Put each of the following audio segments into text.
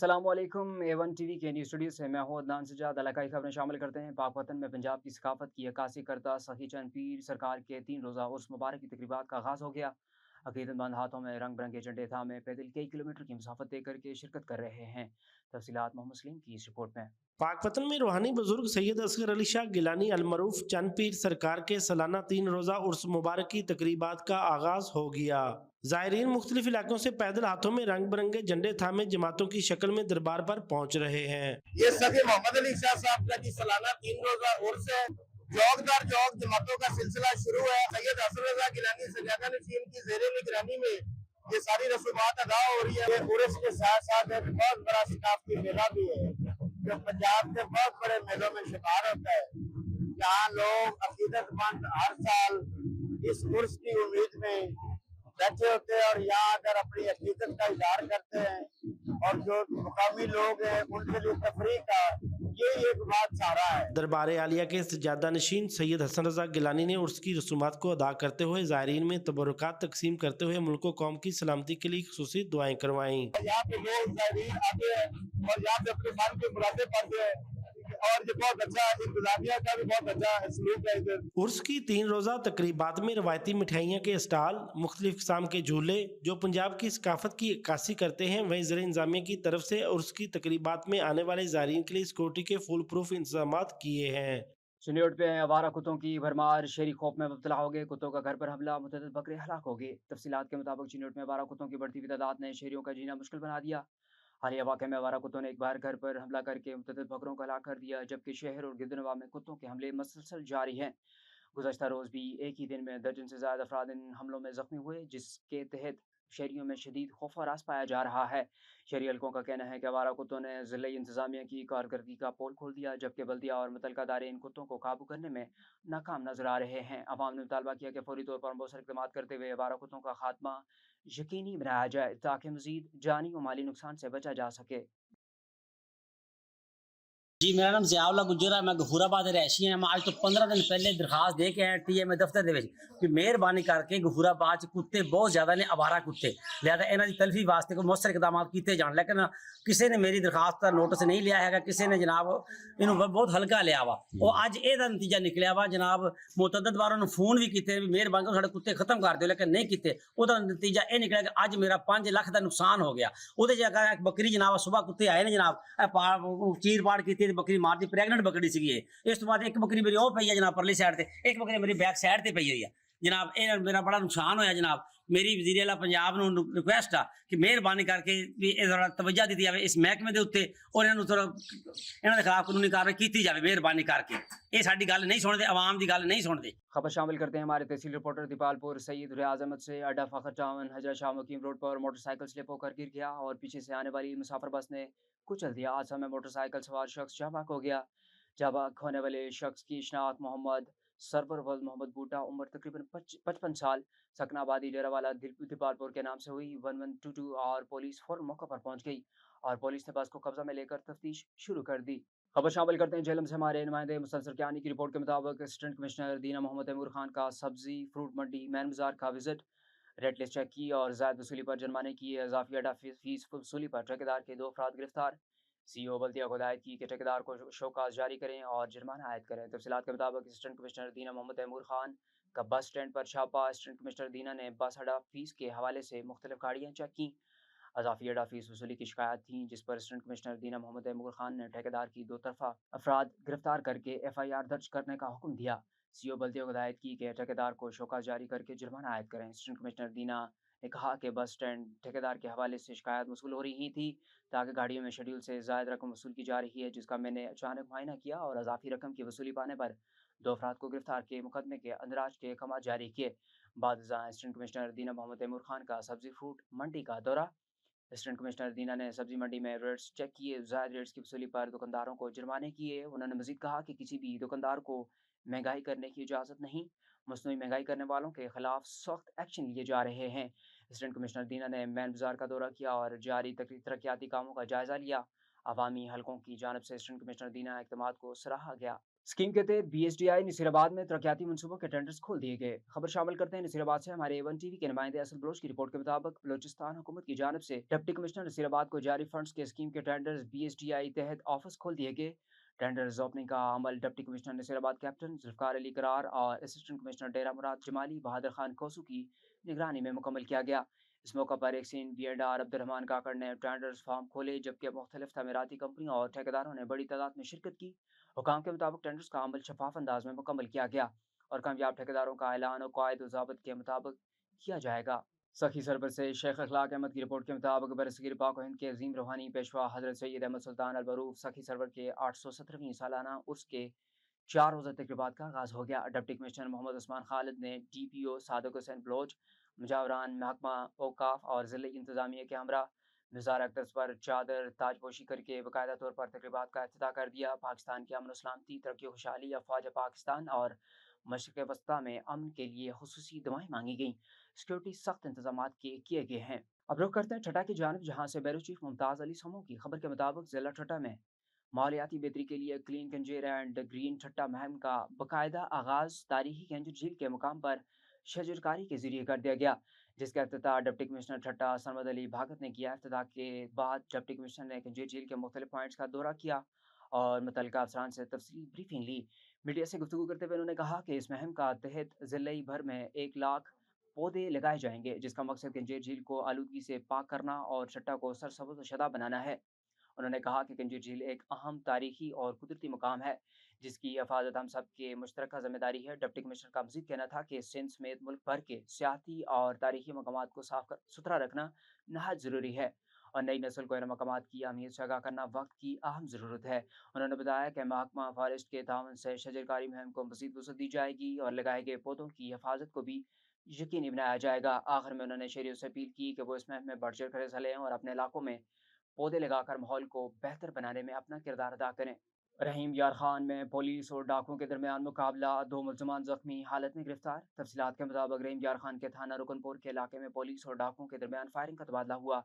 अस्सलाम वालेकुम। A1 TV के न्यूज़ स्टूडियो से मैं हूं अदनान सजाद। इलाकाई खबरें शामिल करते हैं। पाक वतन में पंजाब की सकाफत की अक्कासी करता सखी चंद पीर सरकार के 3 रोज़ा उर्स मुबारक की तकरीबात का आगाज़ हो गया। अकीदतमंद हाथों में रंग बिरंगे झंडे थामे पैदल कई किलोमीटर की मुसाफत तय करके शिरकत कर रहे हैं। तफसीलात मोहम्मद सलीम की इस रिपोर्ट में। पाकपतन में रूहानी बुजुर्ग सैयद असगर अली शाह गिलानी अलमरूफ चंद पीर सरकार के सालाना 3 रोज़ा उर्स मुबारक की तकरीबात का आगाज हो गया। ज़ायरीन मुख्तलिफ इलाकों से पैदल हाथों में रंग बिरंगे झंडे थामे जमातों की शक्ल में दरबार पर पहुंच रहे हैं। ये सभी मोहम्मद अली शाह साहब का जी सालाना 3 रोजा उर्स है। जौक दर जौक जमातों का सिलसिला शुरू है। सैयद हसन रजा गिलानी सजादा नशीन की ज़ेरे निगरानी में ये सारी रसूमात अदा हो रही है। उर्स के साथ साथ एक बहुत बड़ा सकाफती मेला भी है जो पंजाब के बहुत बड़े मेलों में शुमार होता है, जहाँ लोग अकीदतमंद हर साल इस उर्स की उम्मीद में बैठे होते हैं और यहाँ आकर अपनी अकीदत का इजहार करते हैं, और जो मुकामी लोग हैं उनके लिए तफरीह का ये एक बात सहारा है। दरबार आलिया के सजादा नशीन सैयद हसन रजा गिलानी ने उर्स की रसूमात को अदा करते हुए ज़ायरीन में तबरुकात तकसीम करते हुए मुल्क कौम की सलामती के लिए खुसूसी दुआएं करवाईं। यहाँ पे लोग ज़ायरीन आते हैं और यहाँ पे अपने मन की मुरादें पाते हैं, और ये बहुत अच्छा इंतजामिया का भी बहुत अच्छा सलूक है इधर। उर्स की 3 रोज़ा तकरीबात में रवायती मिठाइयाँ के स्टॉल, मुख्तलिफ किस्म के झूले जो पंजाब की सकाफत की अक्कासी करते हैं, वहीं ज़र इंतज़ामिया की तरफ से उर्स की तकरीबात में आने वाले ज़ायरीन के लिए सिक्योरिटी के फुल प्रूफ इंतजाम किए हैं। सुनियोट पे आवारा कुत्तों की भरमार, शहरी खौफ में मुब्तला हो गए। कुत्तों का घर पर हमला, मुतअद्दिद बकरे हलाक हो गए। तफसीलात के मुताबिक चिन्होट में आवारा कुत्तों की बढ़ती हुई तादाद ने शहरियों का जीना मुश्किल बना दिया। हालिया वाक़े में आवारा कुत्तों ने एक बार घर पर हमला करके मुतअद्दिद बकरों को हलाक कर दिया, जबकि शहर और गिरदनवा में कुत्तों के हमले मुसलसल जारी हैं। गुज़श्ता रोज़ भी एक ही दिन में दर्जन से ज़्यादा अफराद इन हमलों में ज़ख्मी हुए, जिसके तहत शहरियों में शदीद खौफ व हरास पाया जा रहा है। शहरी हलकों का कहना है कि आवारा कुत्तों ने ज़िले इंतज़ामिया की कारकर्दगी का पोल खोल दिया, जबकि बल्दिया और मुतलका इदारे इन कुत्तों को काबू करने में नाकाम नजर आ रहे हैं। अवाम ने मुतालबा किया कि फौरी तौर पर मौसर इक़दाम करते हुए आवारा कुत्तों का खात्मा यकीनी बनाया जाए, ताकि मज़ीद जानी व माली नुकसान से बचा जा सके। जी, मेरा नाम ज़ियाउल्लाह गुज्जर है। मैं गफूराबाद रहायशी हाँ। मैं आज तो 15 दिन पहले दरखास्त दे के आया TMA दफ्तर दे विच कि मेहरबानी करके गफूराबाद च कुत्ते बहुत ज़्यादा ने, आवारा कुत्ते, लिहाजा इन्हां दी तलफी वास्ते कोई मौसर इकदाम किए जान, लेकिन किसी ने मेरी दरखास्त का नोटिस नहीं लिया है। किसी ने जनाब इन्हूं बहुत हल्का लिया वा। और अज एदा नतीजा निकलिया वा जनाब, मुतअद्दिद बार उन्होंने फोन भी किए भी मेहरबानी करो साडे कुत्ते खत्म कर दो, लेकिन नहीं किए। उहदा नतीजा यह निकलिया कि अज मेरा 5 लाख का नुकसान हो गया। उहदे जगह एक बकरी जनाब सुबह कुत्ते आए ने जनाब, चीर पाड़ की बकरी मार दी, प्रेगनेंट बकरी सी। इस तो बाद एक बकरी मेरी ओ पई है जनाब परली साइड से, एक बकरी मेरी बैक साइड से पई हुई है जनाब। ये मेरा बड़ा नुकसान होया जनाब। मेरी वज़ीर आला पंजाब नूं रिक्वेस्ट आ कि मेहरबानी करके भी थोड़ा तवज्जो दी जाए इस महकमे के उत्ते, और इन्होंने थोड़ा इन्होंने खिलाफ कानूनी कार्रवाई की जाए मेहरबानी करके। ये साडी गल नहीं सुनते, आवाम की गल नहीं सुनते। खबर शामिल करते हैं हमारे तहसील रिपोर्टर दीपालपुर सईद रियाज अहमद से। अड्डा फ़खर टाउन हजरत शाह मुकीम रोड पर मोटरसाइकिल स्लिप होकर गिर गया और पीछे से आने वाली मुसाफिर बस ने कुचल दिया। हादसा में मोटरसाइकिल सवार शख्स जाँ बहक हो गया। जाँ बहक होने वाले शख्स की शनाख्त मोहम्मद सरवर वल्द मोहम्मद बूटा, उम्र तकरीबन 55 साल, सकनाबादी डेरावाला दीपालपुर के नाम से हुई। 1122 और पुलिस फौरन मौके पर पहुंच गई और पुलिस ने बस को कब्जा में लेकर तफ्तीश शुरू कर दी। खबर शामिल करते हैं झेलम से हमारे नुमाइंदे मुसलसल कियानी की रिपोर्ट के मुताबिक असिस्टेंट कमिश्नर दीना मोहम्मद तैमूर खान का सब्जी फ्रूट मंडी मैन बाजार का विजिट, रेट लिस्ट चेक की और जायद वसूली पर जुर्माने की। इजाफी अड्डा फीस वसूली पर ठेकेदार के 2 अफराद गिरफ्तार। CEO बल्दिया को हिदायत की कि ठेकेदार को शोकाज जारी करें और जुर्माना आयद करें। तफसीलात के मुताबिक असिस्टेंट कमिश्नर दीना मोहम्मद तैमूर खान का बस स्टैंड पर छापा। असिस्टेंट कमिश्नर दीना ने बस अड्डा फीस के हवाले से मुख्तलिफ गाड़ियाँ चेक की। अजाफी अड्डा फीस वसूली की शिकायत थी, जिस पर असिस्टेंट कमिश्नर दीना मोहम्मद तैमूर खान ने ठेकेदार की 2 तरफा अफराद गिरफ्तार करके FIR दर्ज करने का हुक्म दिया। CEO बल्दिया को हिदायत की कि ठेकेदार को शोकाज जारी करके जुर्माना आयद करें। असिस्टेंट कमिश्नर दीना ने कहा कि बस स्टैंड ठेकेदार के हवाले से शिकायत वसूल हो रही थी, ताकि गाड़ियों में शेड्यूल से ज़ायद रकम वसूल की जा रही है, जिसका मैंने अचानक मुआयना किया और अजाफी रकम की वसूली पाने पर 2 अफराद को गिरफ्तार किए, मुकदमे के अंदराज के अहकाम जारी किए। बाद असिस्टेंट कमिश्नर दीना मोहम्मद तैमूर खान का सब्जी फ्रूट मंडी का दौरा। असिस्टेंट कमिश्नर दीना ने सब्जी मंडी में रेट्स चेक किए, ज़ायद रेट्स की वसूली पर दुकानदारों को जुर्माने किए। उन्होंने मजीद कहा कि किसी भी दुकानदार को महंगाई करने की इजाज़त नहीं, मसनूई महंगाई करने वालों के खिलाफ सख्त एक्शन लिए जा रहे हैं। असिस्टेंट कमिश्नर दीना ने मैन बाजार का दौरा किया और जारी तरक्याती कामों का जायज़ा लिया। अवामी हलकों की जानब से असिस्टेंट कमिश्नर दीना इक़दामात को सराहा गया। स्कीम के तहत BSDI नसीराबाद में तरक्याती मनसूबों के टेंडर्स खोल दिए गए। खबर शामिल करते हैं नसीराबाद से हमारे A1 TV के नुमाइंदे असल बलोच की रिपोर्ट के मुताबिक बलोचिस्तान हुकूमत की जानब से डिप्टी कमिश्नर नसीराबाद को जारी फंड्स के स्कीम के टेंडर्स BSDI तहत ऑफिस खोल दिए गए। टेंडर्स ओपनिंग का अमल deputy commissioner Nasirabad captain Zulfiqar Ali Karar और असिस्टेंट कमिश्नर डेरा मुराद जमाली बहादुर खान कोसू की निगरानी में मुकम्मल किया गया। इस मौका पर एक सीन B&R अब्दुलरहमान काकड़ ने टेंडर्स फॉर्म खोले, जबकि मुख्तलिफ तमीराती कंपनियों और ठेकेदारों ने बड़ी तादाद में शिरकत की। हुकाम के मुताबिक टेंडर्स का अमल शफाफ अंदाज में मुकम्मल किया गया और कामयाब ठेकेदारों का ऐलान और कायद ज़ाबत के मुताबिक किया जाएगा। सखी सरबर से शेख अखलाक अहमद की रिपोर्ट के मुताबिक बरसगीर पाक हिंद के अजीम रूहानी पेशवा हजरत सैयद अहमद सुल्तान अल बरूफ सखी सरवर के 817वीं सालाना उर्स के 4 रोज़ा तकरीबात का आगाज़ हो गया। डिप्टी कमिश्नर मोहम्मद उस्मान खालिद ने DPO सादिक हुसैन बलोच, मुजावरान महकमा औकाफ और ज़िले इंतज़ामिया के हमरा निज़ार अक्तस पर चादर ताजपोशी करके बाकायदा तौर पर तकरीबात का इफ्तिताह कर दिया। पाकिस्तान की अमन सलामती, तरक्की खुशहाली, अफवाज पाकिस्तान और मशरक़ वस्ता में अमन के लिए खुसूसी दुआएं मांगी गईं। सिक्योरिटी सख्त इंतजाम किए गए हैं। अब रुख करते हैं ठट्टा की जानब, जहाँ से ब्यूरो चीफ मुमताज़ अली समो की खबर के मुताबिक ज़िला ठट्टा में मालियाती बेहतरी के लिए क्लीन कंजेर एंड ग्रीन ठट्टा मुहिम का बाकायदा आगाज़ तारीखी कंजर झील के मुकाम पर शजरकारी के जरिए कर दिया गया, जिसका इफ्तिताह डिप्टी कमिश्नर ठट्टा सरमद अली भागत ने किया। इफ्तिताह के बाद डिप्टी कमिश्नर ने कंजेर झील के मुख्तलिफ पॉइंट्स का दौरा किया और मुतल्लिका अफसरान से तफसीली ब्रीफिंग ली। मीडिया से गुफ्तगू करते हुए उन्होंने कहा कि इस मुहिम का तहत ज़िले भर में 1 लाख पौधे लगाए जाएंगे, जिसका मकसद कंजेर झील को आलूदगी से पाक करना और ठट्टा को सरसब्ज़ शदा बनाना है। उन्होंने कहा कि कंजीर झील एक अहम तारीखी और कुदरती मुकाम है, जिसकी हिफाजत हम सब की मुश्तरका जिम्मेदारी है। डिप्टी कमिश्नर का मजीद कहना था कि सिंध समेत मुल्क भर के सियाती और तारीखी मकामात को साफ सुथरा रखना नहायत ज़रूरी है और नई नस्ल को इन मकामात की अहमियत से आगाह करना वक्त की अहम ज़रूरत है। उन्होंने बताया कि महकमा फॉरेस्ट के तावन से शजरकारी मुहिम को मजीद वसअत दी जाएगी और लगाए गए पौधों की हिफाजत को भी यकीनी बनाया जाएगा। आखिर में उन्होंने शहरियों से अपील की कि वो इस मुहिम में बढ़ चढ़ कर हिस्सा लें और अपने इलाकों में पौधे लगाकर माहौल को बेहतर बनाने में अपना किरदार अदा करें। रहीम यार खान में पुलिस और डाकुओं के दरमियान मुकाबला, 2 मुलजमान जख्मी हालत में गिरफ्तार। तफसीलात के मुताबिक रहीम यार खान के थाना रुकनपुर के इलाके में पुलिस और डाकुओं के दरमियान फायरिंग का तबादला हुआ।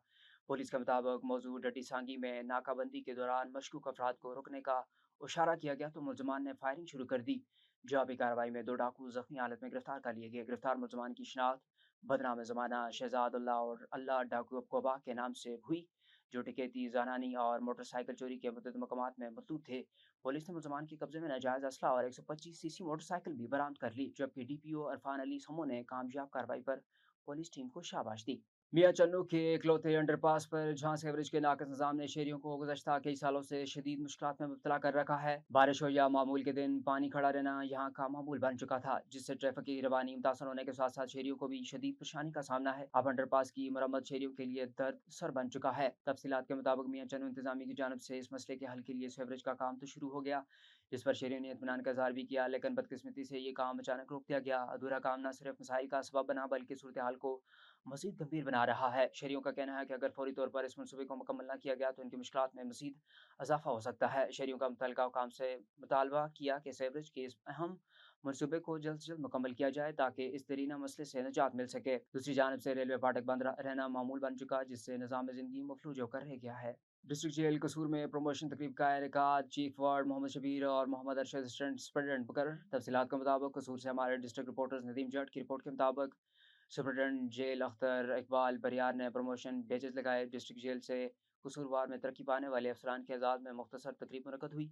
पुलिस के मुताबिक मौजूद डटी सांगी में नाकाबंदी के दौरान मशकूक अफराद को रुकने का इशारा किया गया तो मुलजमान ने फायरिंग शुरू कर दी। जवाबी कार्रवाई में 2 डाकू जख्मी हालत में गिरफ्तार कर लिए गए। गिरफ्तार मुलजमान की शनाख्त बदनाम ज़माना शहजादुल्लाह और अल्लाह डाकू कोबा के नाम से हुई, जो टिकैती, ज़ानानी और मोटरसाइकिल चोरी के मुतअद्दिद मकामात में मलूत थे। पुलिस ने मुलजमान के कब्जे में नाजायज़ असला और 125 सीसी मोटरसाइकिल भी बरामद कर ली, जबकि DPO अरफान अली समो ने कामयाब कार्रवाई पर पुलिस टीम को शाबाश दी। मियाँ चन्नू के इकलौते अंडरपास पर झांस एवरेज के नाकस निज़ाम ने शहरियों को गुज़श्ता कई सालों से शदीद मुश्किलात में मुब्तला कर रखा है। बारिश हो या मामूल के दिन पानी खड़ा रहना यहाँ का मामूल बन चुका था, जिससे ट्रैफिक की रवानी मुतासर होने के साथ साथ शहरियों को भी शदीद परेशानी का सामना है। अब अंडरपास की मरम्मत शहरियों के लिए दर्द सर बन चुका है। तफसीलात के मुताबिक मियाँ चन्नू इंतजामी की जानब से इस मसले के हल के लिए सीवरेज का काम तो शुरू हो गया, जिस पर शहरियों ने इत्मीनान का इज़हार भी किया, लेकिन बदकिस्मती से ये काम अचानक रोक दिया गया। अधूरा काम न सिर्फ मसाइल का सबब बना बल्कि सूरत हाल को मज़ीद गंभीर बना रहा है। शहरियों का कहना है कि अगर फौरी तौर पर इस मनसूबे को मुकम्मल न किया गया तो इनकी मुश्किलात में मज़ीद इजाफा हो सकता है। शहरियों का मुतल्लिका हुकाम से मुतालबा किया कि सीवरेज के इस अहम मनसूबे को जल्द से जल्द मुकम्मल किया जाए ताकि इस दरीना मसले से निजात मिल सके। दूसरी जानब से रेलवे फाटक बंद रहना मामूल बन चुका, जिससे निज़ाम ज़िंदगी मफलूज होकर रह गया है। डिस्ट्रिक्ट जेल कसूर में प्रमोशन तकरीब का इनेकाद, चीफ वार्ड मोहम्मद शबीर और मोहम्मद अरशद असिस्टेंट सुपरिटेंडेंट मुकर्रर। तफसीलात के मुताबिक कसूर से हमारे डिस्ट्रिक्ट रिपोर्टर नदीम जट की रिपोर्ट के मुताबिक सुपरिटेंडेंट जेल अख्तर इकबाल बरियार ने प्रमोशन बेजेस लगाए। डिस्ट्रिक्ट जेल से कसूरवार में तरक्की पाने वाले अफसरान के एजाज़ में मुख्तसर तकरीब मुनक़द हुई,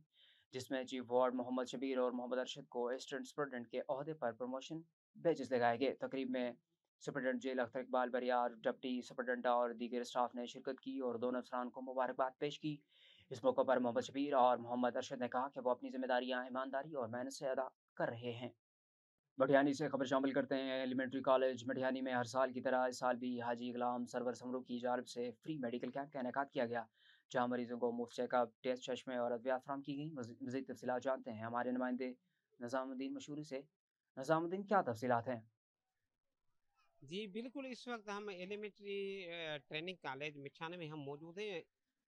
जिसमें चीफ वार्ड मोहम्मद शबीर और मोहम्मद अरशद को असिस्टेंट सुपरिटेंडेंट के ओहदे पर प्रमोशन बेजेस लगाए गए। तकरीब में सुपरिटेंडेंट जेल अख्तर इकबाल बरियार, डिप्टी सुपरिटेंडेंट और दीगर स्टाफ ने शिरकत की और दोनों अफसरान को मुबारकबाद पेश की। इस मौके पर मोहम्मद शबीर और मोहम्मद अरशद ने कहा कि वो अपनी जिम्मेदारियाँ ईमानदारी और मेहनत से अदा कर रहे हैं। मटिहानी से खबर शामिल करते हैं। एलिमेंट्री कॉलेज मटिहानी में हर साल की तरह इस साल भी हाजी गुलाम सरवर समरू की जानिब से फ्री मेडिकल कैंप का इनेकाद किया गया, जहाँ मरीजों को मुफ्त चेकअप, टेस्ट, चश्मे और अद्वियात फराहम की गई। मज़ीद तफसीलात जानते हैं हमारे नुमाइंदे निज़ामुद्दीन मशहूरी से। निज़ामुद्दीन, क्या तफसीलात हैं? जी बिल्कुल, इस वक्त हम एलिमेंट्री ट्रेनिंग कॉलेज मिठाने में हम मौजूद हैं।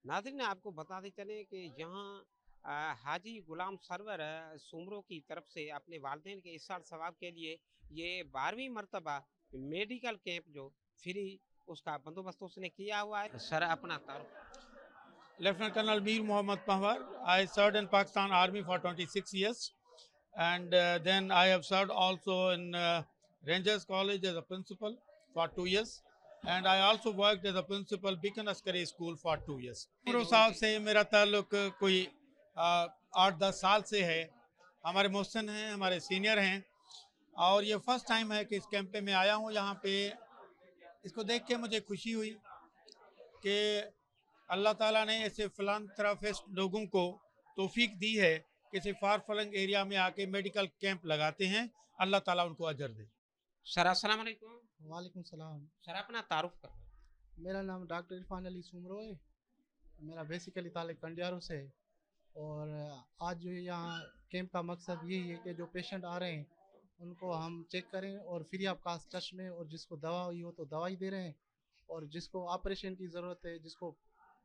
नाज़रीन, आपको बताते चलें कि यहाँ हाजी गुलाम सरवर सुमरो की तरफ से अपने वालिदैन के इसाल सवाब के लिए ये 12वीं मरतबा मेडिकल कैंप जो फ्री उसका बंदोबस्त उसने किया हुआ है। सर, अपना तारुफ। Lieutenant Colonel Mir Mohammad Pahwar. I served in Pakistan Army for 26 years. and then I have served also in Rangers College as a principal for 2 years, and I also worked as a principal Beacon Askari School for 2 years. गुरु साहब से मेरा ताल्लुक कोई 8-10 साल से है. हमारे मोहसिन हैं, हमारे सीनियर हैं, और ये फर्स्ट टाइम है कि इस कैंप पे मैं आया हूँ. यहाँ पे इसको देख के मुझे खुशी हुई कि अल्लाह ताला ने ऐसे फिलांथ्रोपिस्ट लोगों को तौफीक दी है कि किसी फार फ्लंग एरिया में आके मेडिकल कैंप लगाते हैं. अल्लाह ताला उनको अजर दे. सर अस्सलाम वालेकुम। वालेकुम सलाम। सर अपना तारुफ कर। मेरा नाम डॉक्टर इरफान अली सुमरो है। मेरा बेसिकली ताल्लुक कंडियारों से है, और आज जो यहाँ कैंप का मकसद यही है कि जो पेशेंट आ रहे हैं उनको हम चेक करें और फ्री ऑफ कास्ट टच में, और जिसको दवा हुई हो तो दवाई दे रहे हैं, और जिसको ऑपरेशन की ज़रूरत है, जिसको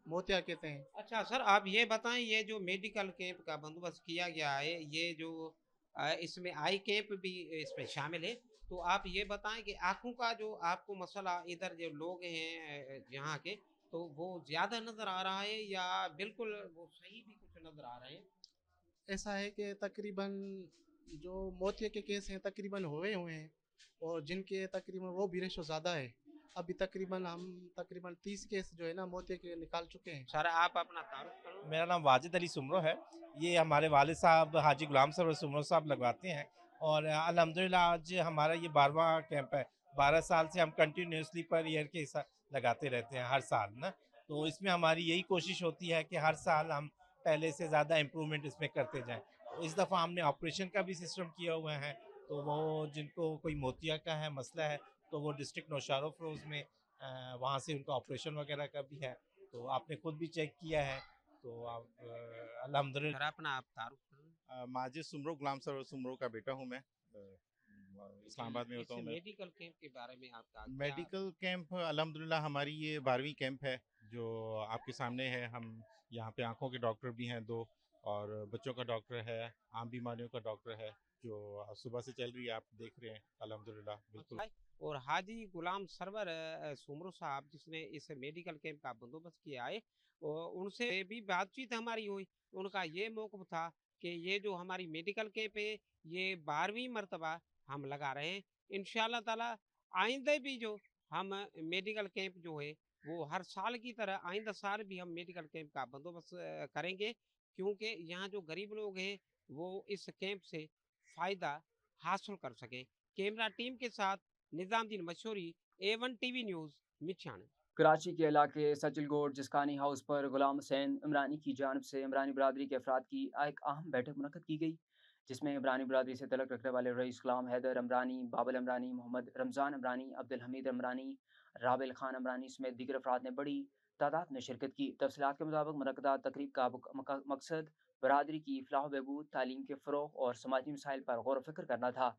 मोतिया कहते हैं। अच्छा सर आप ये बताएं, ये जो मेडिकल कैंप का बंदोबस्त किया गया है, ये जो इसमें आई कैंप भी इसमें शामिल है, तो आप ये बताएं कि आँखों का जो आपको मसला इधर जो लोग हैं यहाँ के, तो वो ज़्यादा नज़र आ रहा है या बिल्कुल वो सही भी कुछ नज़र आ रहे हैं? ऐसा है कि तकरीबन जो मोतिया के केस हैं तकरीबन हुए हैं, और जिनके तकरीबन वो भी रेशो ज़्यादा है। अभी हम तकरीबन 30 केस जो है ना मोतिया के निकाल चुके हैं। सर आप अपना तारुफ करो। मेरा नाम वाजिद अली सुमरो है. ये हमारे वालिद साहब हाजी गुलाम सरवर सुमरो साहब लगवाते हैं, और अल्हम्दुलिल्लाह आज हमारा ये 12वां कैंप है. 12 साल से हम कंटिन्यूसली पर ईयर के हिसाब लगाते रहते हैं हर साल ना. तो इसमें हमारी यही कोशिश होती है कि हर साल हम पहले से ज़्यादा इम्प्रूवमेंट इसमें करते जाएं. तो इस दफ़ा हमने ऑपरेशन का भी सिस्टम किया हुआ है, तो वो जिनको कोई मोतिया का है मसला है तो वो डिस्ट्रिक्ट नौशारो फरोज़ में वहाँ से उनका ऑपरेशन वगैरह का भी है. तो आपने खुद भी चेक किया है, तो आप अल्हम्दुलिल्लाह. सर अपना आप तारुफ करो। माजिद सुमरो गुलाम सर सुमरो का बेटा हूँ मैं. इस्लामाबाद में होता हूँ मैं. मेडिकल कैंप के बारे में आपका मेडिकल कैंप अल्हम्दुलिल्लाह हमारी ये 12वीं कैंप है जो आपके सामने है. हम यहाँ पे आंखों के डॉक्टर भी हैं 2, और बच्चों का डॉक्टर है, आम बीमारियों का डॉक्टर है, जो सुबह से चल रही है, आप देख रहे हैं अल्हम्दुलिल्लाह बिल्कुल. और हाजी गुलाम सरवर सुमरो साहब जिसने इस मेडिकल कैंप का बंदोबस्त किया है, और उनसे भी बातचीत हमारी हुई। उनका ये मौक़िफ़ था कि ये जो हमारी मेडिकल कैंप है ये 12वीं मरतबा हम लगा रहे हैं। इंशाअल्लाह ताला आइंदा भी जो हम मेडिकल कैंप जो है वो हर साल की तरह आइंदा साल भी हम मेडिकल कैंप का बंदोबस्त करेंगे, क्योंकि यहाँ जो गरीब लोग हैं वो इस कैंप से फ़ायदा हासिल कर सकें। कैमरा टीम के साथ निज़ामुद्दीन मशहूरी, A1 टीवी न्यूज़ मिर्चान। कराची के इलाके सचिलगोड जिस्कानी हाउस पर गुलाम हुसैन इमरानी की जानिब से इमरानी बरादरी के अफराद की एक अहम बैठक मुनक़्क़द की गई, जिसमें इमरानी बरादरी से तलक रखने वाले रईस गुलाम हैदर इमरानी, बाबल इमरानी, मोहम्मद रमज़ान इमरानी, अब्दुल हमीद इमरानी, राबिल खान इमरानी समेत दीगर अफराद ने बड़ी तादाद में शिरकत की। तफसीलात के मुताबिक मुनक़्क़दा तकरीब का मकसद बरादरी की फलाह बहबूद, तालीम के फ़रोग़ और समाजी मसाइल पर गौर व फ़िक्र करना था।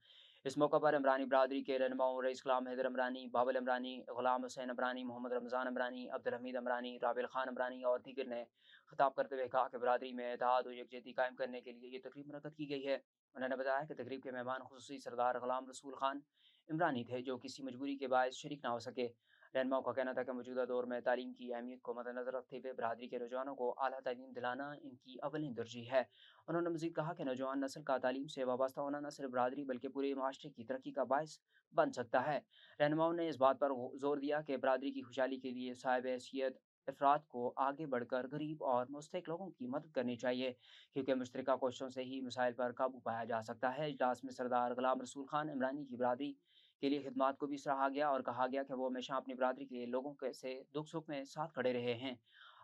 इस मौका पर इमरानी बरादरी के रहनुमाओं रईस गुलाम हैदर इमरानी, बाबल इमरानी, गुलाम हुसैन इमरानी, मोहम्मद रमज़ान इमरानी, अब्दुल हमीद इमरानी, राबिल खान इमरानी और दीगर ने खिताब करते हुए कहा कि बरादरी में इत्तेहाद और यकजहती कायम करने के लिए ये तकरीब मुनक़्क़द की गई है। उन्होंने बताया कि तकरीब के मेहमान खुसूसी सरदार गुलाम रसूल खान इमरानी थे, जो किसी मजबूरी के बायस शरीक ना हो सके। रहनुमाओं का कहना था कि मौजूदा दौर में तालीम की अहमियत को मद्देनज़र रखते हुए बरादरी के नौजवानों को आला तालीम दिलाना इनकी अव्वलीन तरजीह है। उन्होंने मज़ीद कहा कि नौजवान नस्ल का तालीम से वाबस्ता होना न सिर्फ बरादरी बल्कि पूरे माशरे की तरक्की का बायस बन सकता है। रहनुमाओं ने इस बात पर जोर दिया कि बरादरी की खुशहाली के लिए साहिब हैसियत अफराद को आगे बढ़कर गरीब और मुस्तहिक लोगों की मदद करनी चाहिए, क्योंकि मुश्तरका कोशिशों से ही मसाइल पर काबू पाया जा सकता है। इजलास में सरदार गुलाम रसूल खान इमरानी की बरादरी के लिए खिदमात को भी सराहा गया और कहा गया कि वो हमेशा अपनी बरादरी के लोगों के से दुख सुख में साथ खड़े रहे हैं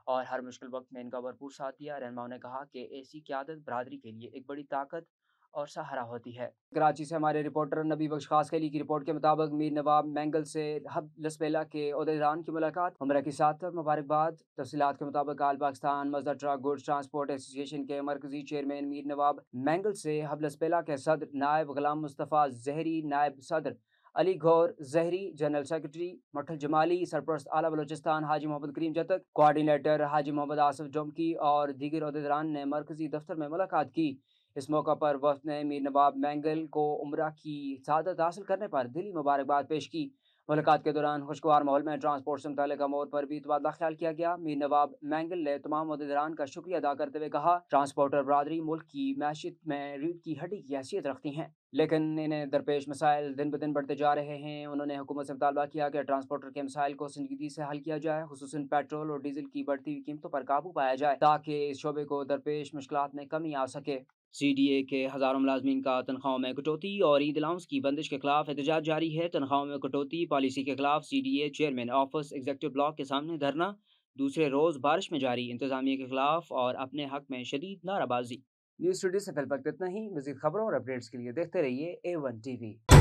और हर मुश्किल वक्त में इनका भरपूर साथ दिया। रहनुमाओं ने कहा कि ऐसी क़यादत बरादरी के लिए एक बड़ी ताकत और सहारा होती है। कराची से हमारे रिपोर्टर नबी बख्श खासकली की रिपोर्ट के मुताबिक मीर नवाब मैंगल से हब लसबेला के ओहदेदारान की मुलाकात, हमरा के साथ मुबारकबाद। तफसीलात के मुताबिक आल पाकिस्तान मजदर ट्रक गुड्स ट्रांसपोर्ट एसोसिएशन के मरकजी चेयरमैन मीर नवाब मैंगल से हब लसबेला के सदर नायब गुलाम मुस्तफ़ा जहरी, नायब सदर अली गौर जहरी, जनरल सेक्रेटरी मठल जमाली, सरपरस्त आला बलोचिस्तान हाजी मोहम्मद करीम जतक, कोऑर्डिनेटर हाजी मोहम्मद आसिफ जमकी और दीगर ओहदेदारान ने मरकजी दफ्तर में मुलाकात की। इस मौका पर वफ्द ने मीर नवाब मैंगल को उम्रा की सआदत हासिल करने पर दिली मुबारकबाद पेश की। मुलाकात के दौरान खुशगवार माहौल में ट्रांसपोर्ट से मुताल्लिक अमूर पर भी तबादला ख्याल किया गया। मीर नवाब मैंगल ने तमाम मुद्देदारान का शुक्रिया अदा करते हुए कहा, ट्रांसपोर्टर बरादरी मुल्क की मैशियत में रीढ़ की हड्डी की हैसियत रखती हैं, लेकिन इन्हें दरपेश मसाइल दिन ब दिन बढ़ते जा रहे हैं। उन्होंने हुकूमत से मुतालबा किया कि ट्रांसपोर्टर के मसाइल को संजीदगी से हल किया जाए, खुसूसन पेट्रोल और डीजल की बढ़ती हुई कीमतों पर काबू पाया जाए ताकि इस शोबे को दरपेश मुश्किलात में कमी आ सके। CDA के हज़ारों मुलाजमीन का तनख्वाहों में कटौती और ईद अलाउंस की बंदिश के खिलाफ एहतजाज जारी है। तनख्वाहों में कटौती पॉलिसी के खिलाफ CDA chairman office executive block के सामने धरना। दूसरे रोज बारिश में जारी इंतजामिया के खिलाफ और अपने हक में शदीद नाराबाजी। न्यूज़ स्टूडियो से फिल वक्त इतना ही। मज़ीद खबरों और अपडेट्स के लिए देखते रहिए A1 TV।